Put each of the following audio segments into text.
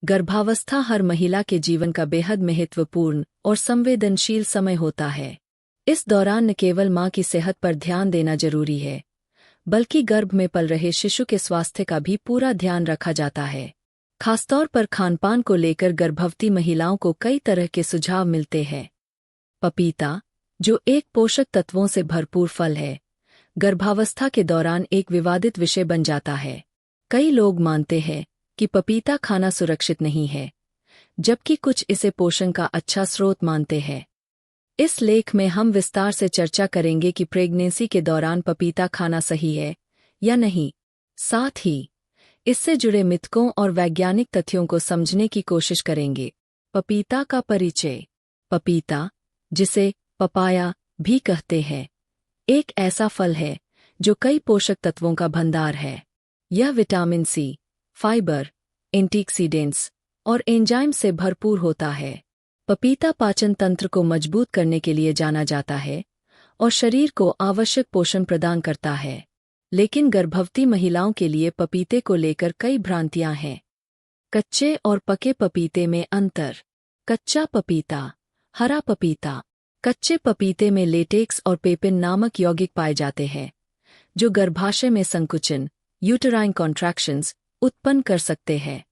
गर्भावस्था हर महिला के जीवन का बेहद महत्वपूर्ण और संवेदनशील समय होता है। इस दौरान न केवल मां की सेहत पर ध्यान देना जरूरी है, बल्कि गर्भ में पल रहे शिशु के स्वास्थ्य का भी पूरा ध्यान रखा जाता है। खासतौर पर खानपान को लेकर गर्भवती महिलाओं को कई तरह के सुझाव मिलते हैं। पपीता, जो एक पोषक तत्वों से भरपूर फल है, गर्भावस्था के दौरान एक विवादित विषय बन जाता है। कई लोग मानते हैं कि पपीता खाना सुरक्षित नहीं है, जबकि कुछ इसे पोषण का अच्छा स्रोत मानते हैं। इस लेख में हम विस्तार से चर्चा करेंगे कि प्रेगनेंसी के दौरान पपीता खाना सही है या नहीं। साथ ही इससे जुड़े मिथकों और वैज्ञानिक तथ्यों को समझने की कोशिश करेंगे। पपीता का परिचय। पपीता, जिसे पपाया भी कहते हैं, एक ऐसा फल है जो कई पोषक तत्वों का भंडार है। यह विटामिन सी, फाइबर, एंटीऑक्सीडेंट्स और एंजाइम से भरपूर होता है। पपीता पाचन तंत्र को मजबूत करने के लिए जाना जाता है और शरीर को आवश्यक पोषण प्रदान करता है। लेकिन गर्भवती महिलाओं के लिए पपीते को लेकर कई भ्रांतियां हैं। कच्चे और पके पपीते में अंतर। कच्चा पपीता, हरा पपीता। कच्चे पपीते में लेटेक्स और पेपिन नामक यौगिक पाए जाते हैं, जो गर्भाशय में संकुचन, यूटेराइन कॉन्ट्रैक्शंस उत्पन्न कर सकते हैं।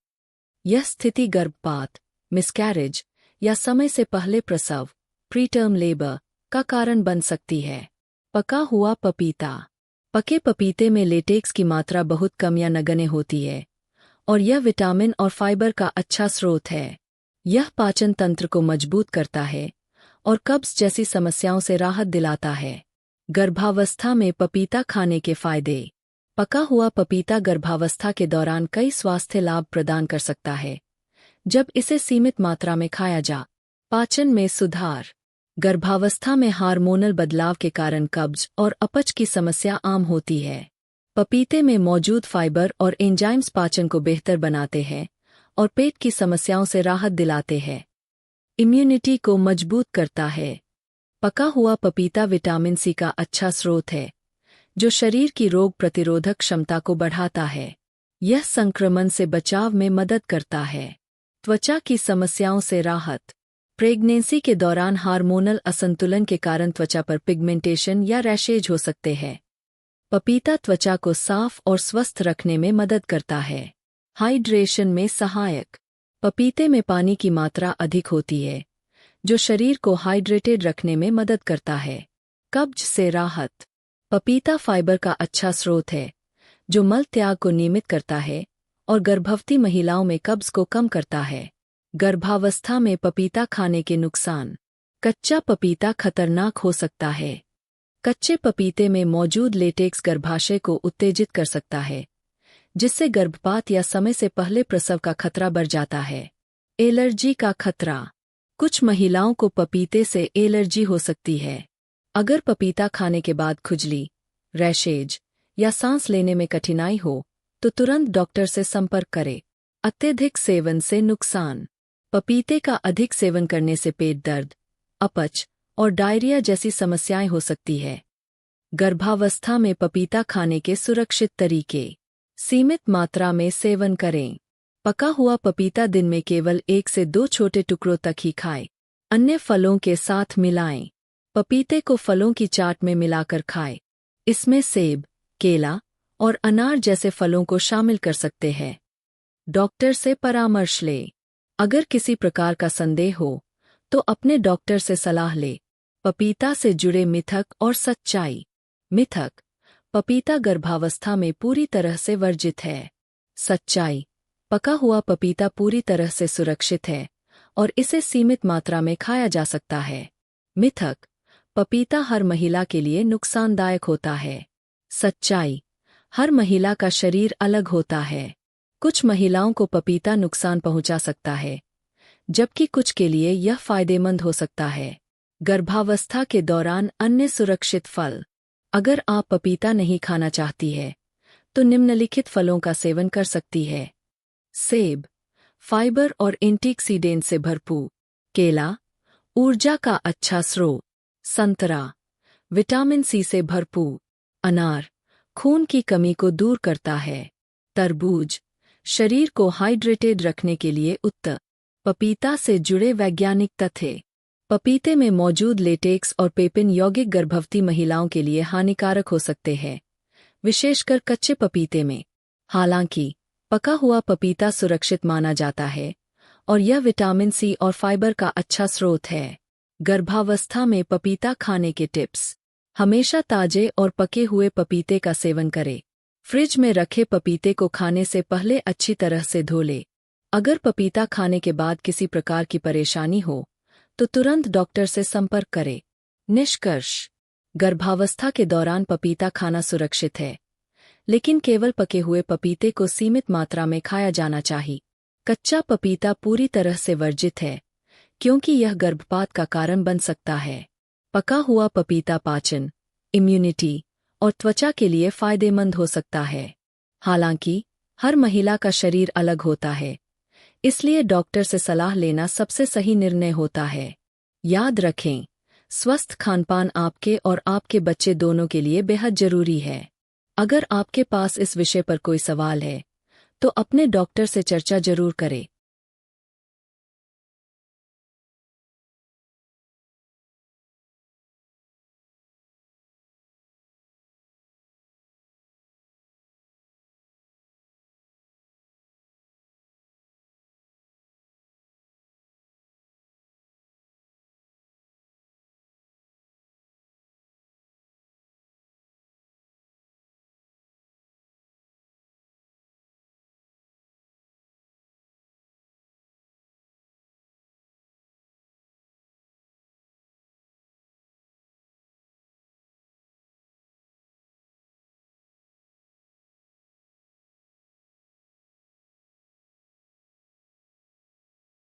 यह स्थिति गर्भपात, मिसकैरेज या समय से पहले प्रसव, प्रीटर्म लेबर का कारण बन सकती है। पका हुआ पपीता। पके पपीते में लेटेक्स की मात्रा बहुत कम या नगण्य होती है और यह विटामिन और फाइबर का अच्छा स्रोत है। यह पाचन तंत्र को मजबूत करता है और कब्ज जैसी समस्याओं से राहत दिलाता है। गर्भावस्था में पपीता खाने के फायदे। पका हुआ पपीता गर्भावस्था के दौरान कई स्वास्थ्य लाभ प्रदान कर सकता है, जब इसे सीमित मात्रा में खाया जा। पाचन में सुधार। गर्भावस्था में हार्मोनल बदलाव के कारण कब्ज और अपच की समस्या आम होती है। पपीते में मौजूद फाइबर और एंजाइम्स पाचन को बेहतर बनाते हैं और पेट की समस्याओं से राहत दिलाते हैं। इम्यूनिटी को मजबूत करता है। पका हुआ पपीता विटामिन सी का अच्छा स्रोत है, जो शरीर की रोग प्रतिरोधक क्षमता को बढ़ाता है। यह संक्रमण से बचाव में मदद करता है। त्वचा की समस्याओं से राहत। प्रेगनेंसी के दौरान हार्मोनल असंतुलन के कारण त्वचा पर पिगमेंटेशन या रैशेज हो सकते हैं। पपीता त्वचा को साफ और स्वस्थ रखने में मदद करता है। हाइड्रेशन में सहायक। पपीते में पानी की मात्रा अधिक होती है, जो शरीर को हाइड्रेटेड रखने में मदद करता है। कब्ज से राहत। पपीता फाइबर का अच्छा स्रोत है, जो मल त्याग को नियमित करता है और गर्भवती महिलाओं में कब्ज को कम करता है। गर्भावस्था में पपीता खाने के नुकसान। कच्चा पपीता खतरनाक हो सकता है। कच्चे पपीते में मौजूद लेटेक्स गर्भाशय को उत्तेजित कर सकता है, जिससे गर्भपात या समय से पहले प्रसव का खतरा बढ़ जाता है। एलर्जी का खतरा। कुछ महिलाओं को पपीते से एलर्जी हो सकती है। अगर पपीता खाने के बाद खुजली, रैशेज या सांस लेने में कठिनाई हो, तो तुरंत डॉक्टर से संपर्क करें। अत्यधिक सेवन से नुकसान। पपीते का अधिक सेवन करने से पेट दर्द, अपच और डायरिया जैसी समस्याएं हो सकती है। गर्भावस्था में पपीता खाने के सुरक्षित तरीके। सीमित मात्रा में सेवन करें। पका हुआ पपीता दिन में केवल 1 से 2 छोटे टुकड़ों तक ही खाएं। अन्य फलों के साथ मिलाएं। पपीते को फलों की चाट में मिलाकर खाएं। इसमें सेब, केला और अनार जैसे फलों को शामिल कर सकते हैं। डॉक्टर से परामर्श लें। अगर किसी प्रकार का संदेह हो, तो अपने डॉक्टर से सलाह लें। पपीता से जुड़े मिथक और सच्चाई। मिथक। पपीता गर्भावस्था में पूरी तरह से वर्जित है। सच्चाई। पका हुआ पपीता पूरी तरह से सुरक्षित है और इसे सीमित मात्रा में खाया जा सकता है। मिथक। पपीता हर महिला के लिए नुकसानदायक होता है। सच्चाई। हर महिला का शरीर अलग होता है। कुछ महिलाओं को पपीता नुकसान पहुंचा सकता है, जबकि कुछ के लिए यह फायदेमंद हो सकता है। गर्भावस्था के दौरान अन्य सुरक्षित फल। अगर आप पपीता नहीं खाना चाहती है, तो निम्नलिखित फलों का सेवन कर सकती है। सेब, फाइबर और एंटीऑक्सीडेंट से भरपूर। केला, ऊर्जा का अच्छा स्रोत। संतरा, विटामिन सी से भरपूर। अनार, खून की कमी को दूर करता है। तरबूज, शरीर को हाइड्रेटेड रखने के लिए उत्तम। पपीता से जुड़े वैज्ञानिक तथ्य। पपीते में मौजूद लेटेक्स और पेपिन यौगिक गर्भवती महिलाओं के लिए हानिकारक हो सकते हैं, विशेषकर कच्चे पपीते में। हालांकि पका हुआ पपीता सुरक्षित माना जाता है और यह विटामिन सी और फाइबर का अच्छा स्रोत है। गर्भावस्था में पपीता खाने के टिप्स। हमेशा ताजे और पके हुए पपीते का सेवन करें। फ्रिज में रखे पपीते को खाने से पहले अच्छी तरह से धो लें। अगर पपीता खाने के बाद किसी प्रकार की परेशानी हो तो तुरंत डॉक्टर से संपर्क करें। निष्कर्ष। गर्भावस्था के दौरान पपीता खाना सुरक्षित है, लेकिन केवल पके हुए पपीते को सीमित मात्रा में खाया जाना चाहिए। कच्चा पपीता पूरी तरह से वर्जित है, क्योंकि यह गर्भपात का कारण बन सकता है। पका हुआ पपीता पाचन, इम्यूनिटी और त्वचा के लिए फायदेमंद हो सकता है। हालांकि हर महिला का शरीर अलग होता है, इसलिए डॉक्टर से सलाह लेना सबसे सही निर्णय होता है। याद रखें, स्वस्थ खानपान आपके और आपके बच्चे दोनों के लिए बेहद जरूरी है। अगर आपके पास इस विषय पर कोई सवाल है, तो अपने डॉक्टर से चर्चा जरूर करें।